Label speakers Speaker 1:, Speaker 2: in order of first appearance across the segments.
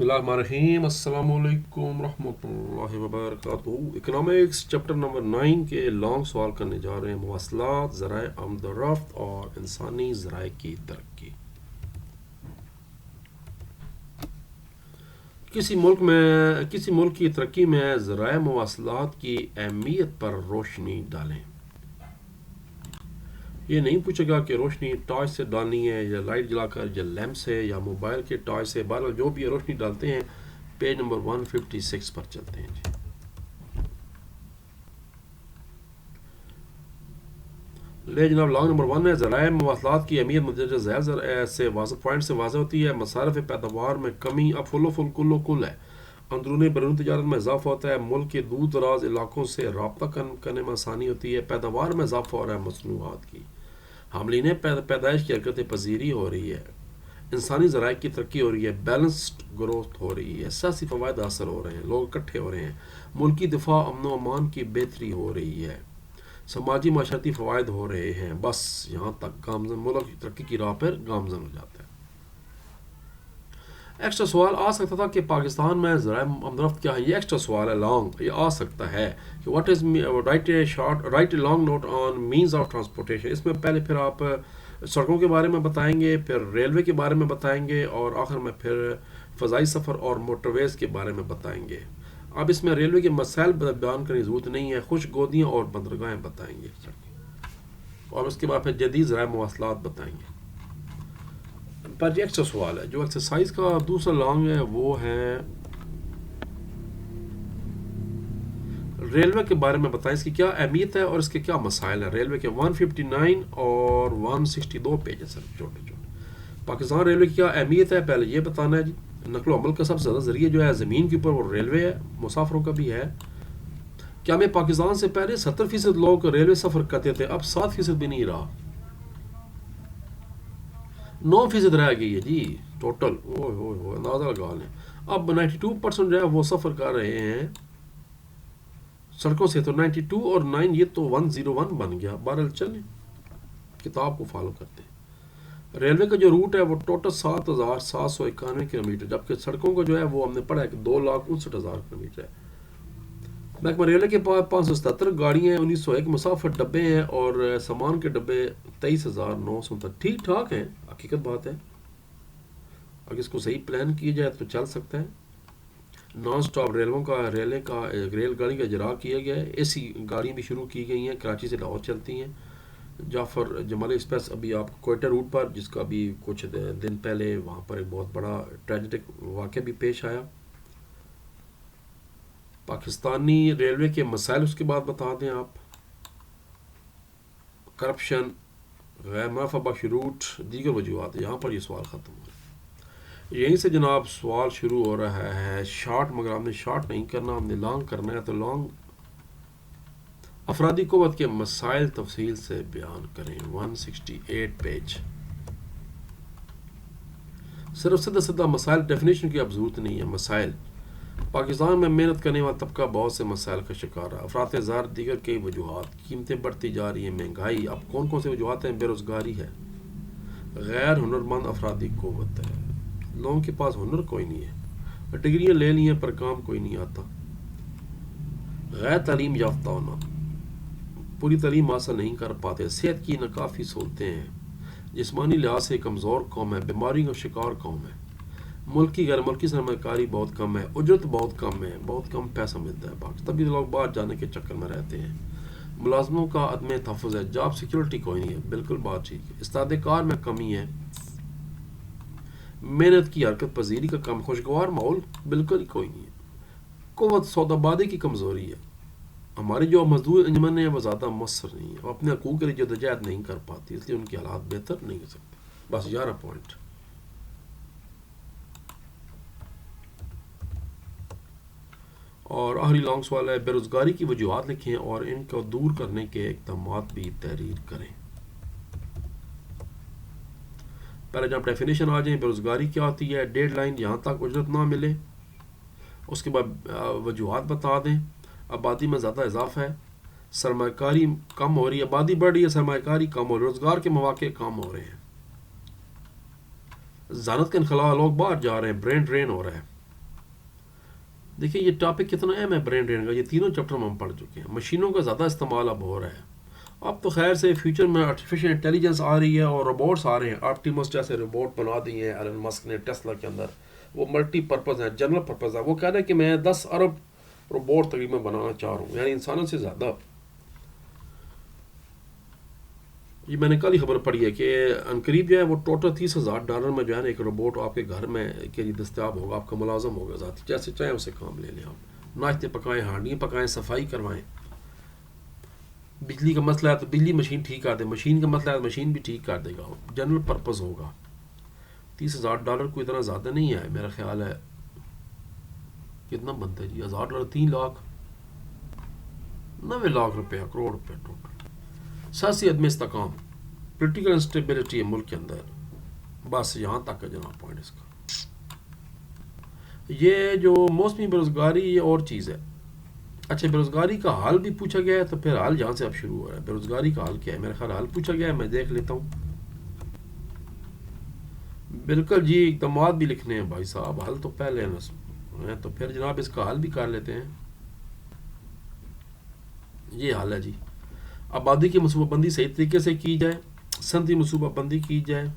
Speaker 1: बिस्मिल्लाहिर्रहमानिर्रहीम अस्सलाम वालेकुम रहमतुल्लाहि व बरकातुहू। इकनॉमिक्स चैप्टर नंबर 9 के लॉन्ग सवाल करने जा रहे हैं। मवासलात, ज़राए आमदोरफ्त और इंसानी ज़राए की तरक्की। किसी मुल्क की तरक्की में ज़राए मवासलात की अहमियत पर रोशनी डालें। ये नहीं पूछेगा कि रोशनी टॉर्च से डालनी है या लाइट जलाकर या लैंप से या मोबाइल के टॉर्च से। बहरहाल जो भी रोशनी डालते हैं। पेज नंबर 156 पर चलते हैं जी। ले जनाब, लॉन्ग नंबर 1 है ज़राए मवासलात की अहमियत मुंदरजा ज़ैल से वाज़ पॉइंट से वाज़ होती है। मसारफ़ पैदावार में कमी अब फुल कुल है। अंदरूनी बैरून तजारत में इजाफा होता है। मुल्क के दूर दराज इलाकों से रब्ता करने में आसानी होती है। पैदावार में इजाफा हो रहा है। मसनूआत की हामलीन पैदाइश की हरकत पजीरी हो रही है। इंसानी ज़राए की तरक्की हो रही है। बैलेंस्ड ग्रोथ हो रही है। सियासी फ़वायद हासिल हो रहे हैं। लोग इकट्ठे हो रहे हैं। मुल्की दिफा अमन अमान की बेहतरी हो रही है। समाजी माशरती फ़वायद हो रहे हैं। बस यहाँ तक गामजन मुल्क की तरक्की की राह पर गामजन हो जाता है। एक्स्ट्रा सवाल आ सकता था कि पाकिस्तान में ज़राए आमदरफ्त क्या है। ये एक्स्ट्रा सवाल है, लॉन्ग ये आ सकता है कि what is right a long note on means of transportation. इसमें पहले फिर आप सड़कों के बारे में बताएंगे, फिर रेलवे के बारे में बताएंगे और आखिर में फिर फ़ज़ाई सफ़र और मोटरवेज़ के बारे में बताएंगे। अब इसमें रेलवे के मसाइल बयान करने की ज़रूरत नहीं है। खुश गोदियाँ और बंदरगाहें बताएंगे और उसके बाद फिर जदीद ज़राए मवासलात बताएंगे। पर ये एक्स्ट्रा सवाल है। जो एक्सरसाइज का दूसरा लॉन्ग है वो है रेलवे के बारे में बताएं, इसकी क्या अहमियत है और इसके क्या मसाइल हैं। रेलवे के 159 और 162 पेज है सर, छोटे छोटे। पाकिस्तान रेलवे की क्या अहमियत है पहले ये बताना है जी। नकलो अमल का सबसे ज़्यादा ज़रिए जो है ज़मीन के ऊपर वो रेलवे है, मुसाफरों का भी है। क्या में पाकिस्तान से पहले 70% लोग रेलवे सफ़र करते थे, अब 7% भी नहीं रहा, 9% रह गई है जी टोटल। ओह अंदाज़ा लगा लें। अब 92% जो है वो सफ़र कर रहे हैं सड़कों से। तो 92 और 9 ये तो 101 बन गया। बहरहाल चलें, किताब को फॉलो करते हैं। रेलवे का जो रूट है वो टोटल 7,791 किलोमीटर, जबकि सड़कों का जो है वो हमने पढ़ा है कि 2,59,000 किलोमीटर है। महकमा रेलवे के पास 577 गाड़ियाँ हैं, 1901 मुसाफिर डब्बे हैं और सामान के डब्बे 23,900 तक। ठीक ठाक हैं, हकीकत बात है। अगर इसको सही प्लान किया जाए तो चल सकता है। नॉन स्टॉप रेलगाड़ी का इजरा किया गया है। एसी गाड़ियाँ भी शुरू की गई हैं, कराची से लाहौर चलती हैं। जाफ़र जमाल एक्सप्रेस अभी आपको कोयटा रूट पर, जिसका भी कुछ दिन पहले वहाँ पर एक बहुत बड़ा ट्रेजिक वाक़या भी पेश आया। पाकिस्तानी रेलवे के मसाइल उसके बाद बता दें आप। करप्शन, गैर मुनाफा बख्श रूट, दीगर वजूहत। यहाँ पर ये सवाल ख़त्म हो गया। यहीं से जनाब सवाल शुरू हो रहा है शॉर्ट, मगर हमने शॉर्ट नहीं करना, हमने लॉन्ग करना है। तो लॉन्ग अफरादी क़ुव्वत के मसाइल तफसील से बयान करें। 168 पेज। सिर्फ सीधा मसाइल डेफिनेशन की अब ज़रूरत नहीं है। मसाइल पाकिस्तान में मेहनत करने वाला तबका बहुत से मसाइल का शिकार है। अफरात ज़ार, दीगर कई वजूहत, कीमतें बढ़ती जा रही हैं, महंगाई। अब कौन कौन से वजूहत हैं? बेरोज़गारी है, गैर हुनरमंद अफरादी क़ुव्वत है, लोगों के पास हुनर कोई नहीं है, डिग्रियाँ ले ली हैं पर काम कोई नहीं आता, गैर तालीम याफ्ता होना, पूरी तालीम हासिल नहीं कर पाते, सेहत की नाकाफ़ी सहूलतें हैं, जिस्मानी लिहाज से कमज़ोर कौम है, बीमारी का शिकार कौम है, मुल्की गैर मुल्की सरमाकारी बहुत कम है, उजरत बहुत कम है, बहुत कम पैसा मिलता है पाकिस्तान, तभी लोग बाहर जाने के चक्कर में रहते हैं। मुलाजमों का अदम तहफ़्फ़ुज़ है, जॉब सिक्योरिटी कोई नहीं है, बिल्कुल बात ठीक है। इस्तादकार में कमी है, मेहनत की हरकत पजीरी का कम, खुशगवार माहौल बिल्कुल ही कोई नहीं है। क़ुव्वत सौदाबादी की कमज़ोरी है। हमारी जो मजदूर अंजमन है वो ज़्यादा मौसर नहीं है, वो अपने हकूक़ के लिए जदोजहद नहीं कर पाती, इसलिए उनके हालात बेहतर नहीं हो सकते। बस 11 पॉइंट। और आखिरी लॉन्ग सवाल है बेरोज़गारी की वजूहत लिखें और इनको दूर करने के इक़दाम भी तहरीर करें। पहले जब डेफिनेशन आ जाए, बेरोज़गारी क्या होती है, डेड लाइन यहाँ तक उजरत ना मिले, उसके बाद वजूहत बता दें। आबादी में ज़्यादा इजाफा है, सरमाकारी कम हो रही है, आबादी बढ़ रही है, सरमाकारी कम हो रही है, रोज़गार के मौके कम हो रहे हैं, ज़ानत के इनखला, लोग बाहर जा रहे हैं, ब्रेन ड्रेन हो रहा है। دیکھیے یہ ٹاپک کتنا اہم ہے برین ڈرین کا، یہ تینوں چیپٹر میں ہم پڑھ چکے ہیں. مشینوں کا زیادہ استعمال اب ہو رہا ہے. اب تو خیر سے فیوچر میں آرٹیفیشیل انٹیلیجنس آ رہی ہے اور روبوٹس آ رہے ہیں. آپٹیمس جیسے روبوٹ بنا دیے ہیں ایلن مسک نے ٹیسلا کے اندر. وہ ملٹی پرپز ہیں، جنرل پرپز ہے. وہ کہہ رہے ہیں کہ میں 10 ارب روبوٹ تقریباً بنانا چاہ رہا ہوں، یعنی انسانوں سے زیادہ. یہ میں نے کل ہی خبر پڑھی ہے کہ عنقریب جو ہے وہ ٹوٹل $30,000 میں جو ہے نا ایک روبوٹ آپ کے گھر میں کے لیے دستیاب ہوگا. آپ کا ملازم ہوگا ذاتی، جیسے چاہیں اسے کام لے لیں. آپ ناشتے پکائیں، ہانڈیاں پکائیں، صفائی کروائیں. بجلی کا مسئلہ ہے تو بجلی مشین ٹھیک کر دے، مشین کا مسئلہ ہے تو مشین بھی ٹھیک کر دے گا. جنرل پرپز ہوگا. $30,000 کوئی اتنا زیادہ نہیں ہے میرا خیال ہے. کتنا بنتا ہے جی $1,000؟ 3 لاکھ 90 لاکھ روپیہ، کروڑ روپے ٹوٹل. سیاسی عدم استحکام، پولیٹیکل انسٹیبلٹی ہے ملک کے اندر. بس یہاں تک ہے جناب پوائنٹ اس کا. یہ جو موسمی بےروزگاری یہ اور چیز ہے. اچھا بےروزگاری کا حال بھی پوچھا گیا ہے، تو پھر حال جہاں سے اب شروع ہو رہا ہے. بےروزگاری کا حال کیا ہے؟ میرا خیال حال پوچھا گیا ہے، میں دیکھ لیتا ہوں. بالکل جی، اقدامات بھی لکھنے ہیں بھائی صاحب، حل تو پہلے ہیں تو پھر جناب اس کا حل بھی کر لیتے ہیں. یہ حال ہے جی. آبادی کی منصوبہ بندی صحیح طریقے سے کی جائے، صنعتی منصوبہ بندی کی جائے،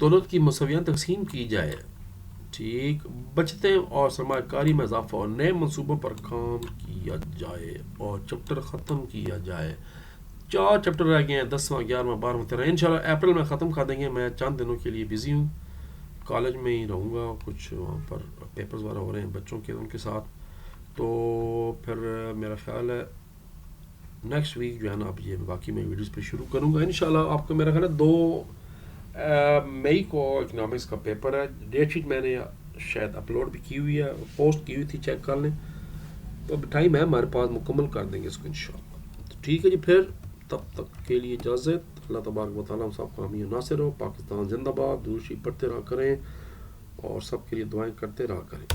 Speaker 1: دولت کی مساویانہ تقسیم کی جائے، ٹھیک، بچتیں اور سرمایہ کاری میں اضافہ اور نئے منصوبوں پر کام کیا جائے اور چیپٹر ختم کیا جائے. 4 چیپٹر رہ گئے ہیں، 10واں 11واں 12واں 13واں. انشاءاللہ اپریل میں ختم کر دیں گے. میں چند دنوں کے لیے بزی ہوں، کالج میں ہی رہوں گا. کچھ وہاں پر پیپرز وغیرہ ہو رہے ہیں بچوں کے، ان کے ساتھ. تو پھر میرا خیال ہے نیکسٹ ویک جو ہے نا اب یہ باقی میں ویڈیوز پہ شروع کروں گا انشاءاللہ. آپ کو میرا خیال ہے 2 مئی کو اکنامکس کا پیپر ہے. ڈیٹ شیٹ میں نے شاید اپلوڈ بھی کی ہوئی ہے، پوسٹ کی ہوئی تھی، چیک کر لیں. تو اب ٹائم ہے ہمارے پاس، مکمل کر دیں گے اس کو انشاءاللہ. تو ٹھیک ہے جی، پھر تب تک کے لیے اجازت. اللہ تبارک و تعالیٰ ہم سب کو حامی و ناصر ہو. پاکستان زندہ باد. درود شریف پڑھتے رہا کریں اور سب کے لیے دعائیں کرتے رہا کریں.